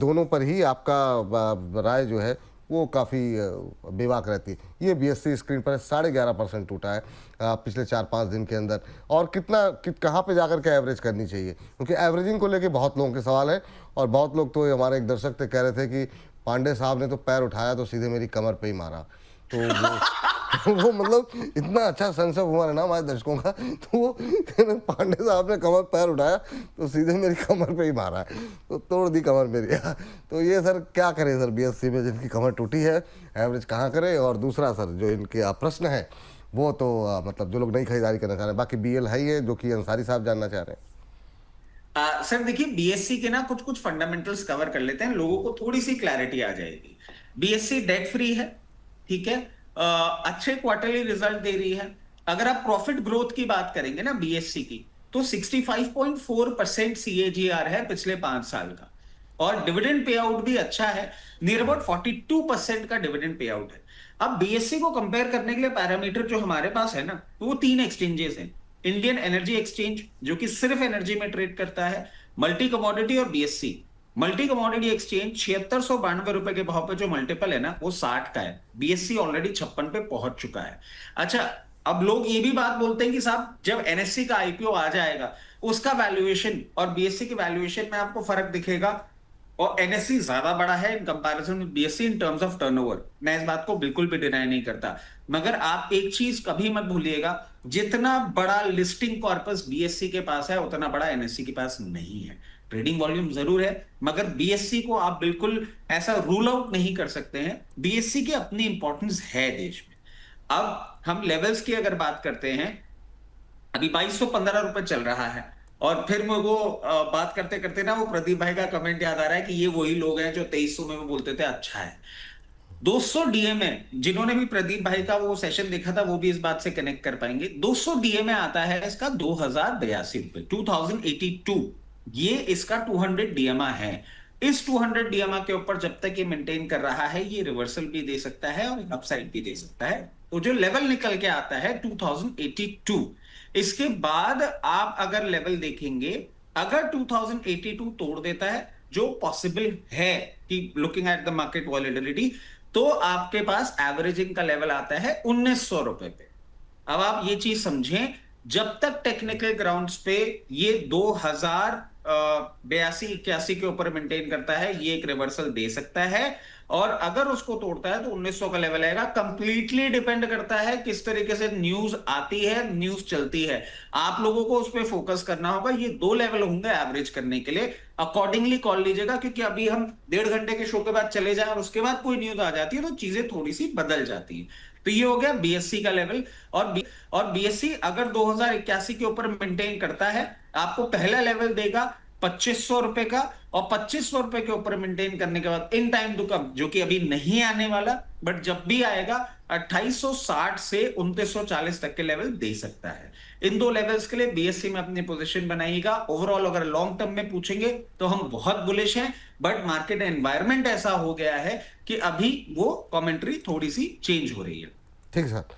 दोनों पर ही आपका राय जो है वो काफ़ी बेबाक रहती है। ये बीएससी स्क्रीन पर 11.5% टूटा है पिछले 4-5 दिन के अंदर। और कहाँ पे जाकर के एवरेज करनी चाहिए, क्योंकि एवरेजिंग को लेके बहुत लोगों के सवाल है। और बहुत लोग तो हमारे एक दर्शक थे, कह रहे थे कि पांडे साहब ने तो पैर उठाया तो सीधे मेरी कमर पे ही मारा। तो वो वो मतलब इतना अच्छा सेंस ऑफ ह्यूमर है ना हमारे दर्शकों का। तो वो पांडे साहब ने कमर पैर उठाया तो सीधे मेरी कमर पे ही मारा है, तो तोड़ दी कमर मेरी। तो ये सर क्या करें सर, बीएससी में जिनकी कमर टूटी है एवरेज कहाँ करें? और दूसरा सर जो इनके प्रश्न है वो तो मतलब जो लोग नई खरीदारी करना चाह रहे हैं, बाकी बीएल है ही है जो कि अंसारी साहब जानना चाह रहे हैं। सर देखिए, बीएससी के ना कुछ कुछ फंडामेंटल्स कवर कर लेते हैं, लोगों को थोड़ी सी क्लैरिटी आ जाएगी। बीएससी डेट फ्री है, ठीक है। अच्छे क्वार्टरली रिजल्ट दे रही है। अगर आप प्रॉफिट ग्रोथ की बात करेंगे ना बीएससी की, तो 65.4% सीएजीआर है पिछले 5 साल का। और डिविडेंड पे आउट भी अच्छा है, नियर अबाउट 42% का डिविडेंड पे आउट है। अब बीएससी को कंपेयर करने के लिए पैरामीटर जो हमारे पास है ना, वो 3 एक्सचेंजेस हैं। इंडियन एनर्जी एक्सचेंज, जो कि सिर्फ एनर्जी में ट्रेड करता है, मल्टी कमोडिटी और बीएससी। मल्टी कमोडिटी एक्सचेंज 7692 रुपए के भाव पे जो मल्टीपल है ना, वो 60 का है। बीएससी ऑलरेडी 56 पे पहुंच चुका है। अच्छा, अब लोग ये भी बात बोलते हैं कि साहब जब एनएससी का आईपीओ आ जाएगा, उसका वैल्यूएशन और बीएससी के वैल्यूएशन में आपको फर्क दिखेगा। और एनएससी ज्यादा बड़ा है in comparison with BSc in terms of turnover. मैं इस बात को बिल्कुल भी डिनाई नहीं करता, मगर आप एक चीज कभी मत भूलिएगा, जितना बड़ा लिस्टिंग कॉर्पस बीएससी के पास है उतना बड़ा एनएससी के पास नहीं है। ट्रेडिंग वॉल्यूम जरूर है, मगर बीएससी को आप बिल्कुल ऐसा रूल आउट नहीं कर सकते हैं। बीएससी की अपनी इंपॉर्टेंस है देश में। अब हम लेवल्स की अगर बात करते हैं, अभी 2215 रुपए चल रहा है। और फिर मेरे को बात करते करते ना वो प्रदीप भाई का कमेंट याद आ रहा है कि ये वही लोग हैं जो 2300 में वो बोलते थे अच्छा है। 200 डीएमए, जिन्होंने भी प्रदीप भाई का वो सेशन देखा था वो भी इस बात से कनेक्ट कर पाएंगे। 200 डीएमए आता है इसका 2082 रुपए, 2082। ये इसका 200 डीएमआ है। इस 200 डीएमआ के ऊपर जब तक ये मेंटेन कर रहा है, ये रिवर्सल भी दे सकता है और अपसाइड भी दे सकता है। तो जो लेवल निकल के आता है 2082, इसके बाद आप अगर लेवल देखेंगे, अगर 2082 तोड़ देता है, जो पॉसिबल है कि looking at the market volatility, तो आपके पास एवरेजिंग का लेवल आता है 1900 रुपए पे। अब आप ये चीज समझें, जब तक टेक्निकल ग्राउंड्स पे ये 2082-81 के ऊपर मेंटेन करता है, ये एक रिवर्सल दे सकता है। और अगर उसको तोड़ता है तो 1900 का लेवल आएगा। कंप्लीटली डिपेंड करता है किस तरीके से न्यूज आती है, न्यूज चलती है। आप लोगों को उस पर फोकस करना होगा। ये 2 लेवल होंगे एवरेज करने के लिए, अकॉर्डिंगली कॉल लीजिएगा। क्योंकि अभी हम 1.5 घंटे के शो के बाद चले जाएं और उसके बाद कोई न्यूज आ जाती है तो चीजें थोड़ी सी बदल जाती है। तो ये हो गया बीएससी का लेवल। और बीएससी अगर 2081 के ऊपर मेंटेन करता है, आपको पहला लेवल देगा 2500 रुपए का। और 2500 रुपए के ऊपर मेंटेन करने के बाद इन टाइम टू कम, जो कि अभी नहीं आने वाला, बट जब भी आएगा 2860 से 2940 तक के लेवल दे सकता है। इन 2 लेवल्स के लिए बीएससी में अपनी पोजीशन बनाइएगा। ओवरऑल अगर लॉन्ग टर्म में पूछेंगे तो हम बहुत बुलिश हैं, बट मार्केट एनवायरनमेंट ऐसा हो गया है कि अभी वो कमेंट्री थोड़ी सी चेंज हो रही है। ठीक है सर।